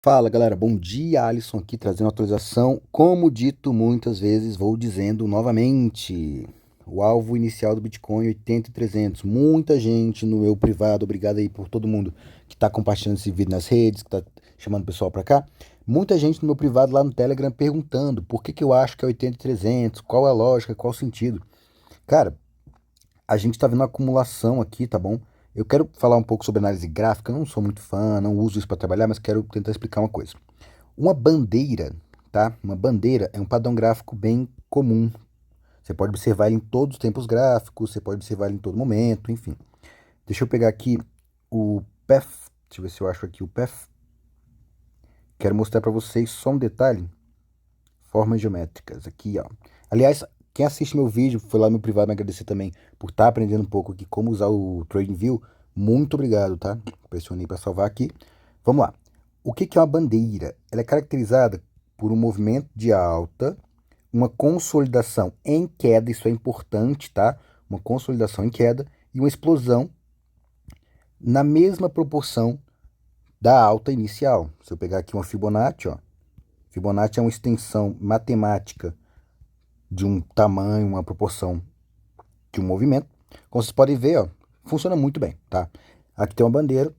Fala galera, bom dia, Alisson aqui trazendo atualização. Como dito muitas vezes, vou dizendo novamente: o alvo inicial do Bitcoin 80.300. Muita gente no meu privado, obrigado aí por todo mundo que está compartilhando esse vídeo nas redes, que está chamando o pessoal para cá. Muita gente no meu privado lá no Telegram perguntando por que eu acho que é 80.300, qual é a lógica, qual o sentido. Cara, a gente está vendo uma acumulação aqui, tá bom? Eu quero falar um pouco sobre análise gráfica, eu não sou muito fã, não uso isso para trabalhar, mas quero tentar explicar uma coisa. Uma bandeira, tá? Uma bandeira é um padrão gráfico bem comum. Você pode observar ele em todos os tempos gráficos, você pode observar ele em todo momento, enfim. Deixa eu pegar aqui o Path, deixa eu ver se eu acho aqui o Path. Quero mostrar para vocês só um detalhe. Formas geométricas, aqui ó. Aliás, quem assiste meu vídeo, foi lá no meu privado me agradecer também por estar aprendendo um pouco aqui como usar o TradingView. Muito obrigado, tá? Pressionei para salvar aqui. Vamos lá. O que é uma bandeira? Ela é caracterizada por um movimento de alta, uma consolidação em queda, isso é importante, tá? Uma consolidação em queda e uma explosão na mesma proporção da alta inicial. Se eu pegar aqui uma Fibonacci, ó. Fibonacci é uma extensão matemática de um tamanho, uma proporção de um movimento. Como vocês podem ver, ó, funciona muito bem, tá? Aqui tem uma bandeira,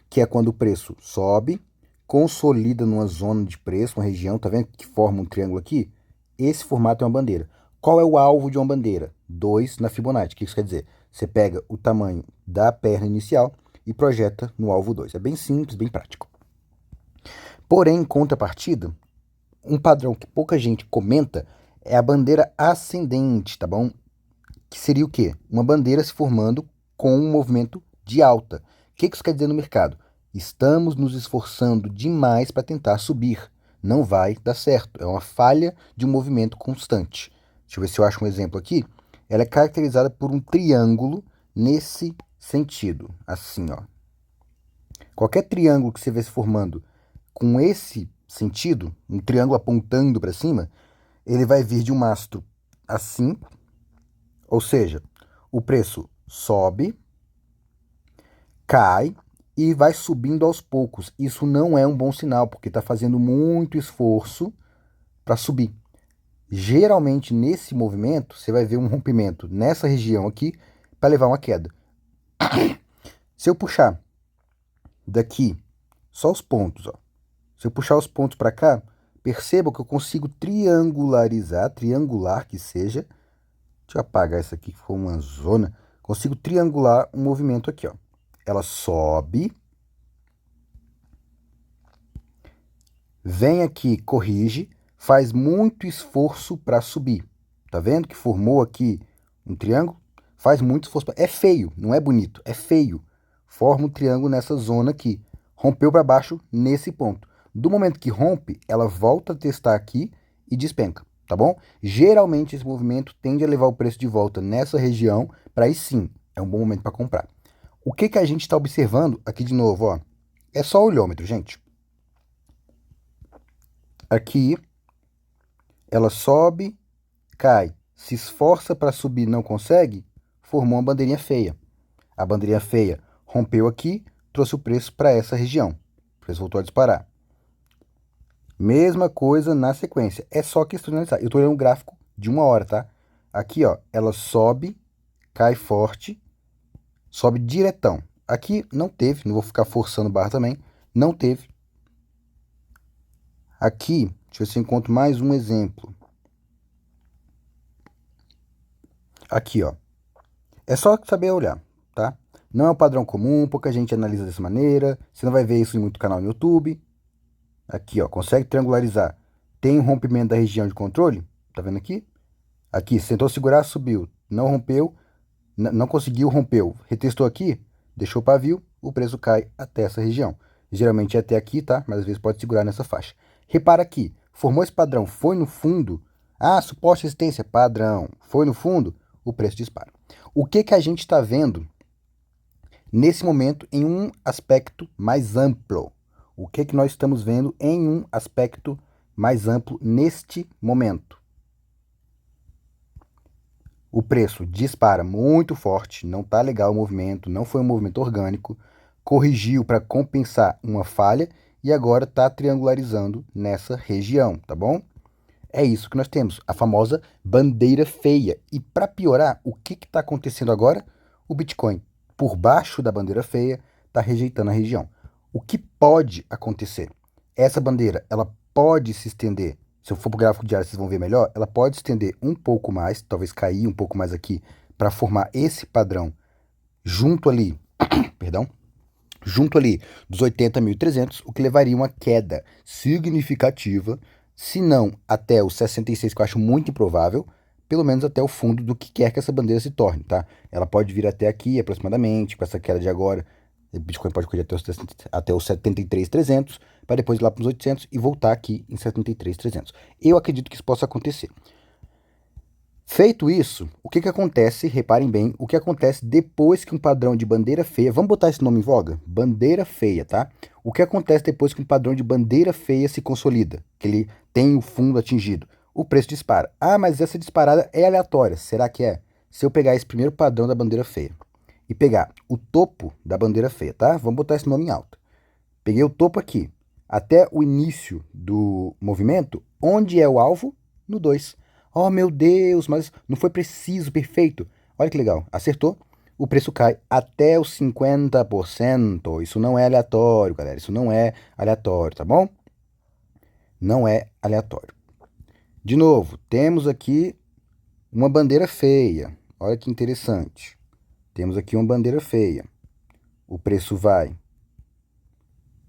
que é quando o preço sobe, consolida numa zona de preço, uma região, tá vendo que forma um triângulo aqui? Esse formato é uma bandeira. Qual é o alvo de uma bandeira? 2 na Fibonacci. O que isso quer dizer? Você pega o tamanho da perna inicial e projeta no alvo 2. É bem simples, bem prático. Porém, em contrapartida, um padrão que pouca gente comenta é a bandeira ascendente, tá bom? Que seria o quê? Uma bandeira se formando com um movimento de alta. O que isso quer dizer no mercado? Estamos nos esforçando demais para tentar subir. Não vai dar certo. É uma falha de um movimento constante. Deixa eu ver se eu acho um exemplo aqui. Ela é caracterizada por um triângulo nesse sentido. Assim, ó. Qualquer triângulo que você vê se formando com esse sentido, um triângulo apontando para cima, ele vai vir de um mastro assim, ou seja, o preço sobe, cai e vai subindo aos poucos. Isso não é um bom sinal, porque está fazendo muito esforço para subir. Geralmente, nesse movimento, você vai ver um rompimento nessa região aqui para levar uma queda. Se eu puxar daqui só os pontos, ó. Se eu puxar os pontos para cá, perceba que eu consigo triangular que seja. Deixa eu apagar isso aqui, que ficou uma zona. Consigo triangular um movimento aqui, ó. Ela sobe, vem aqui, corrige, faz muito esforço para subir. Tá vendo que formou aqui um triângulo? Faz muito esforço. É feio, não é bonito, é feio. Forma um triângulo nessa zona aqui. Rompeu para baixo nesse ponto. Do momento que rompe, ela volta a testar aqui e despenca, tá bom? Geralmente esse movimento tende a levar o preço de volta nessa região, para aí sim, é um bom momento para comprar. O que a gente está observando aqui de novo, ó? É só o olhômetro, gente. Aqui, ela sobe, cai, se esforça para subir, não consegue, formou uma bandeirinha feia. A bandeirinha feia rompeu aqui, trouxe o preço para essa região. O preço voltou a disparar. Mesma coisa na sequência. É só questão de analisar. Eu estou olhando um gráfico de 1 hora, tá? Aqui, ó, ela sobe, cai forte, sobe diretão. Aqui não teve, não vou ficar forçando barra também, não teve. Aqui, deixa eu ver se eu encontro mais um exemplo. Aqui, ó. É só saber olhar, tá? Não é um padrão comum, pouca gente analisa dessa maneira. Você não vai ver isso em muito canal no YouTube. Aqui, ó, consegue triangularizar. Tem um rompimento da região de controle, tá vendo aqui? Aqui, tentou segurar, subiu. Não rompeu, não conseguiu, rompeu. Retestou aqui, deixou o pavio, o preço cai até essa região. Geralmente é até aqui, tá? Mas às vezes pode segurar nessa faixa. Repara aqui, formou esse padrão, foi no fundo. Ah, suporte e resistência, padrão. Foi no fundo, o preço dispara. O que a gente está vendo nesse momento em um aspecto mais amplo? O que nós estamos vendo em um aspecto mais amplo neste momento? O preço dispara muito forte, não está legal o movimento, não foi um movimento orgânico, corrigiu para compensar uma falha e agora está triangularizando nessa região, tá bom? É isso que nós temos, a famosa bandeira feia. E para piorar, o que está acontecendo agora? O Bitcoin, por baixo da bandeira feia, está rejeitando a região. O que pode acontecer? Essa bandeira, ela pode se estender, se eu for para o gráfico diário vocês vão ver melhor, ela pode estender um pouco mais, talvez cair um pouco mais aqui, para formar esse padrão junto ali, perdão, junto ali dos 80.300, o que levaria a uma queda significativa, se não até os 66, que eu acho muito improvável, pelo menos até o fundo do que quer que essa bandeira se torne, tá? Ela pode vir até aqui aproximadamente, com essa queda de agora, o Bitcoin pode correr até os 73.300, para depois ir lá para os 800 e voltar aqui em 73.300. Eu acredito que isso possa acontecer. Feito isso, o que acontece? Reparem bem, o que acontece depois que um padrão de bandeira feia, vamos botar esse nome em voga? Bandeira feia, tá? O que acontece depois que um padrão de bandeira feia se consolida, que ele tem o fundo atingido? O preço dispara. Ah, mas essa disparada é aleatória. Será que é? Se eu pegar esse primeiro padrão da bandeira feia e pegar o topo da bandeira feia, tá? Vamos botar esse nome em alto. Peguei o topo aqui, até o início do movimento, onde é o alvo? No 2. Oh, meu Deus, mas não foi preciso, perfeito. Olha que legal, acertou. O preço cai até os 50%. Isso não é aleatório, galera. Isso não é aleatório, tá bom? Não é aleatório. De novo, temos aqui uma bandeira feia. Olha que interessante. Temos aqui uma bandeira feia. O preço vai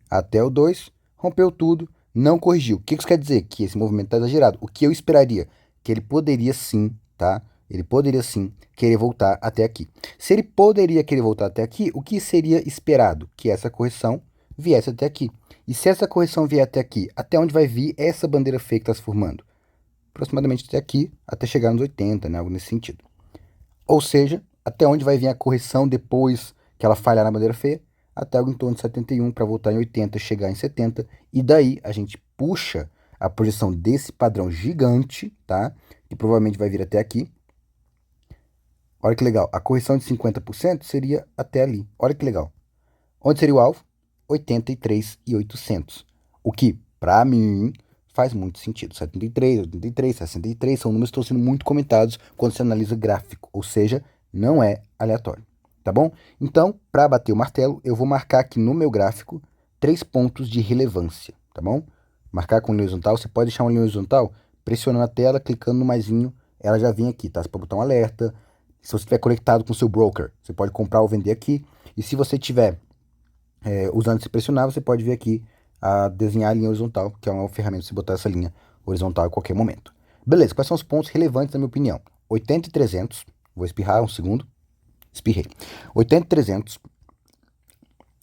até o 2, rompeu tudo, não corrigiu. O que isso quer dizer? Que esse movimento está exagerado. O que eu esperaria? Que ele poderia sim, tá? Ele poderia sim querer voltar até aqui. Se ele poderia querer voltar até aqui, o que seria esperado? Que essa correção viesse até aqui. E se essa correção vier até aqui, até onde vai vir essa bandeira feia que está se formando? Aproximadamente até aqui, até chegar nos 80, né? Algo nesse sentido. Ou seja, até onde vai vir a correção depois que ela falhar na bandeira feia? Até algo em torno de 71 para voltar em 80, chegar em 70. E daí a gente puxa a projeção desse padrão gigante, tá? Que provavelmente vai vir até aqui. Olha que legal. A correção de 50% seria até ali. Olha que legal. Onde seria o alvo? 83.800. O que, para mim, faz muito sentido. 73, 83, 63 são números que estão sendo muito comentados quando se analisa gráfico, ou seja, não é aleatório, tá bom? Então, para bater o martelo, eu vou marcar aqui no meu gráfico 3 pontos de relevância, tá bom? Marcar com linha horizontal, você pode deixar uma linha horizontal pressionando a tela, clicando no maisinho, ela já vem aqui, tá? Você pode botar um alerta. Se você estiver conectado com o seu broker, você pode comprar ou vender aqui. E se você tiver usando esse pressionar, você pode vir aqui a desenhar a linha horizontal, que é uma ferramenta para você botar essa linha horizontal a qualquer momento. Beleza, quais são os pontos relevantes na minha opinião? 80.300, vou espirrar um segundo, espirrei. 80.300,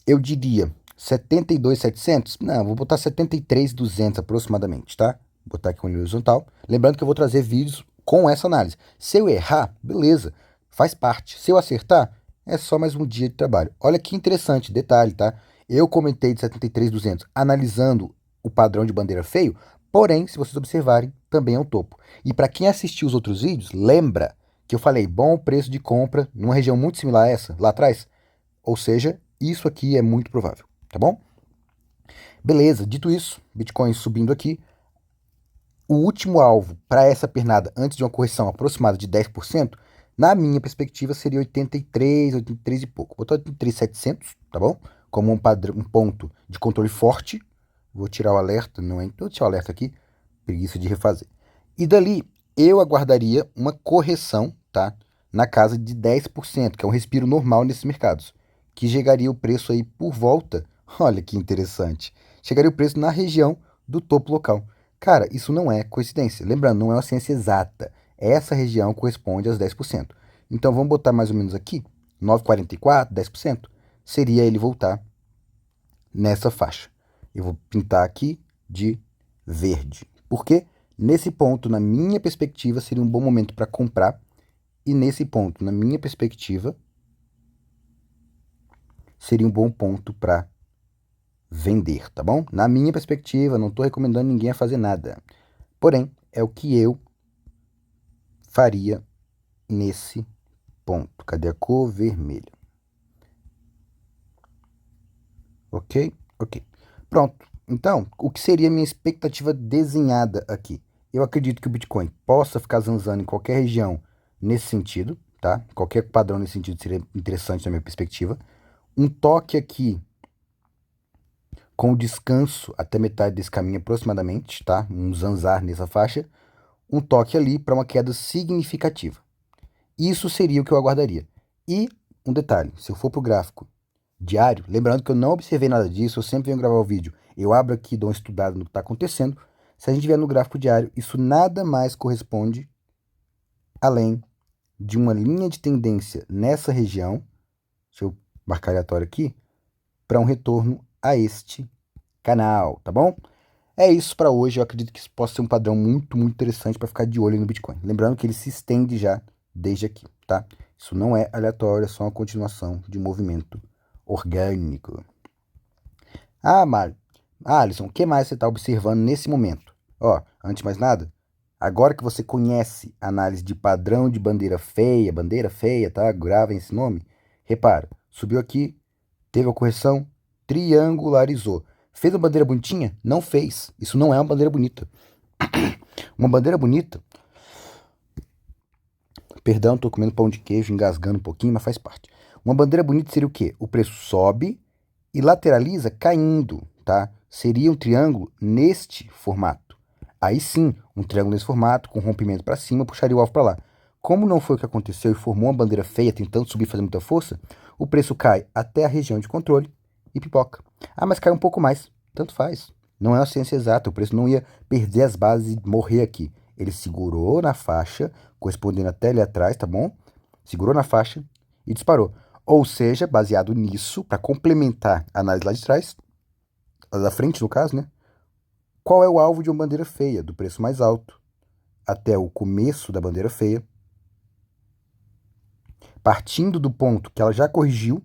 eu diria 72.700, não, vou botar 73.200 aproximadamente, tá? Vou botar aqui uma linha horizontal. Lembrando que eu vou trazer vídeos com essa análise. Se eu errar, beleza, faz parte. Se eu acertar, é só mais um dia de trabalho. Olha que interessante, detalhe, tá? Eu comentei de 73.200 analisando o padrão de bandeira feio, porém, se vocês observarem, também é o topo. E para quem assistiu os outros vídeos, lembra que eu falei bom preço de compra numa região muito similar a essa, lá atrás? Ou seja, isso aqui é muito provável, tá bom? Beleza, dito isso, Bitcoin subindo aqui, o último alvo para essa pernada, antes de uma correção aproximada de 10%, na minha perspectiva seria 83, 83 e pouco. Vou botar 83.700, tá bom? Como um padrão, um ponto de controle forte. Vou tirar o alerta, não é? Vou tirar o alerta aqui, preguiça de refazer. E dali eu aguardaria uma correção, tá? Na casa de 10%, que é um respiro normal nesses mercados, que chegaria o preço aí por volta, olha que interessante, chegaria o preço na região do topo local. Cara, isso não é coincidência. Lembrando, não é uma ciência exata. Essa região corresponde aos 10%. Então vamos botar mais ou menos aqui, 9,44, 10%, seria ele voltar nessa faixa. Eu vou pintar aqui de verde. Por quê? Nesse ponto, na minha perspectiva, seria um bom momento para comprar. E nesse ponto, na minha perspectiva, seria um bom ponto para vender, tá bom? Na minha perspectiva, não estou recomendando ninguém a fazer nada. Porém, é o que eu faria nesse ponto. Cadê a cor vermelha? Ok? Ok. Pronto. Então, o que seria a minha expectativa desenhada aqui? Eu acredito que o Bitcoin possa ficar zanzando em qualquer região nesse sentido, tá? Qualquer padrão nesse sentido seria interessante na minha perspectiva. Um toque aqui com o descanso até metade desse caminho aproximadamente, tá? Um zanzar nessa faixa. Um toque ali para uma queda significativa. Isso seria o que eu aguardaria. E um detalhe, se eu for para o gráfico diário, lembrando que eu não observei nada disso, eu sempre venho gravar o vídeo, eu abro aqui, dou uma estudada no que está acontecendo. Se a gente vier no gráfico diário, isso nada mais corresponde além de uma linha de tendência nessa região, deixa eu marcar aleatório aqui, para um retorno a este canal, tá bom? É isso para hoje, eu acredito que isso possa ser um padrão muito, muito interessante para ficar de olho no Bitcoin. Lembrando que ele se estende já desde aqui, tá? Isso não é aleatório, é só uma continuação de movimento orgânico. Ah, Mário, Alisson, o que mais você está observando nesse momento? Ó, antes de mais nada, agora que você conhece a análise de padrão de bandeira feia, tá? Gravem esse nome. Repara, subiu aqui, teve a correção, triangularizou. Fez uma bandeira bonitinha? Não fez. Isso não é uma bandeira bonita. Uma bandeira bonita. Perdão, tô comendo pão de queijo, engasgando um pouquinho, mas faz parte. Uma bandeira bonita seria o quê? O preço sobe e lateraliza caindo, tá? Seria um triângulo neste formato. Aí sim, um triângulo nesse formato, com rompimento para cima, puxaria o alvo para lá. Como não foi o que aconteceu e formou uma bandeira feia, tentando subir, fazer muita força, o preço cai até a região de controle e pipoca. Ah, mas cai um pouco mais. Tanto faz. Não é uma ciência exata. O preço não ia perder as bases e morrer aqui. Ele segurou na faixa, correspondendo até ali atrás, tá bom? Segurou na faixa e disparou. Ou seja, baseado nisso, para complementar a análise lá de trás, a da frente no caso, né? Qual é o alvo de uma bandeira feia? Do preço mais alto até o começo da bandeira feia. Partindo do ponto que ela já corrigiu,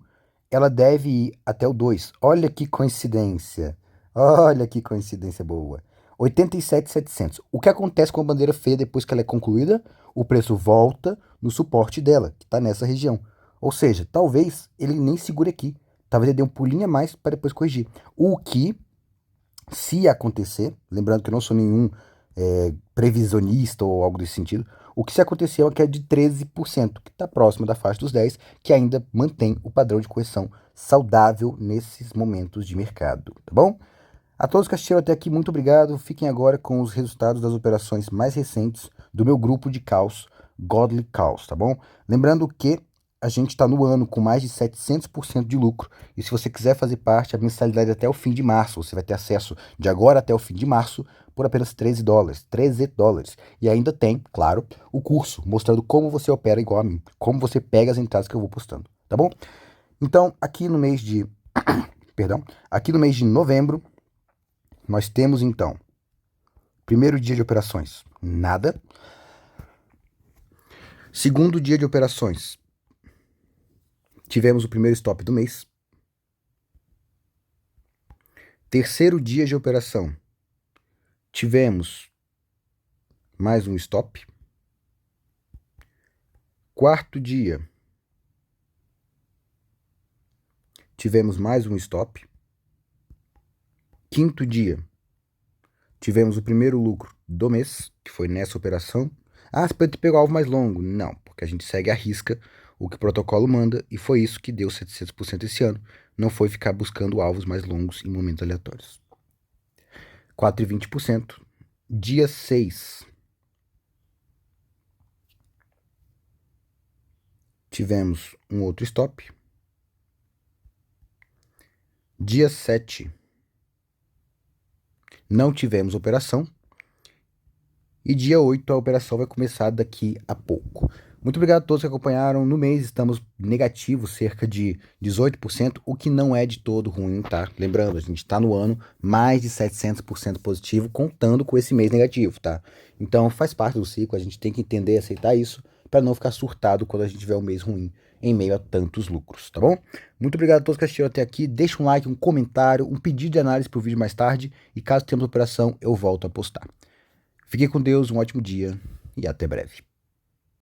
ela deve ir até o 2. Olha que coincidência. Olha que coincidência boa. 87.700. O que acontece com a bandeira feia depois que ela é concluída? O preço volta no suporte dela, que está nessa região. Ou seja, talvez ele nem segure aqui. Talvez ele dê um pulinho a mais para depois corrigir. O que, se acontecer, lembrando que eu não sou nenhum previsionista ou algo desse sentido, o que se aconteceu é que é de 13%, que está próximo da faixa dos 10%, que ainda mantém o padrão de correção saudável nesses momentos de mercado, tá bom? A todos que assistiram até aqui, muito obrigado. Fiquem agora com os resultados das operações mais recentes do meu grupo de caos, Godly Caos, tá bom? Lembrando que a gente está no ano com mais de 700% de lucro. E se você quiser fazer parte, a mensalidade até o fim de março. Você vai ter acesso de agora até o fim de março por apenas $13. $13. E ainda tem, claro, o curso mostrando como você opera igual a mim. Como você pega as entradas que eu vou postando, tá bom? Então, aqui no mês de... Perdão. Aqui no mês de novembro, nós temos, então, primeiro dia de operações, nada. Segundo dia de operações, tivemos o primeiro stop do mês. Terceiro dia de operação, tivemos mais um stop. Quarto dia, tivemos mais um stop. Quinto dia, tivemos o primeiro lucro do mês, que foi nessa operação. Ah, você pode pegar o alvo mais longo? Não, porque a gente segue à risca o que o protocolo manda, e foi isso que deu 700% esse ano. Não foi ficar buscando alvos mais longos em momentos aleatórios. 4,20%. Dia 6. Tivemos um outro stop. Dia 7. Não tivemos operação. E dia 8 a operação vai começar daqui a pouco. Muito obrigado a todos que acompanharam. No mês estamos negativos, cerca de 18%, o que não é de todo ruim, tá? Lembrando, a gente está no ano mais de 700% positivo, contando com esse mês negativo, tá? Então faz parte do ciclo, a gente tem que entender e aceitar isso para não ficar surtado quando a gente tiver um mês ruim em meio a tantos lucros, tá bom? Muito obrigado a todos que assistiram até aqui. Deixa um like, um comentário, um pedido de análise para o vídeo mais tarde e caso tenhamos operação, eu volto a postar. Fique com Deus, um ótimo dia e até breve.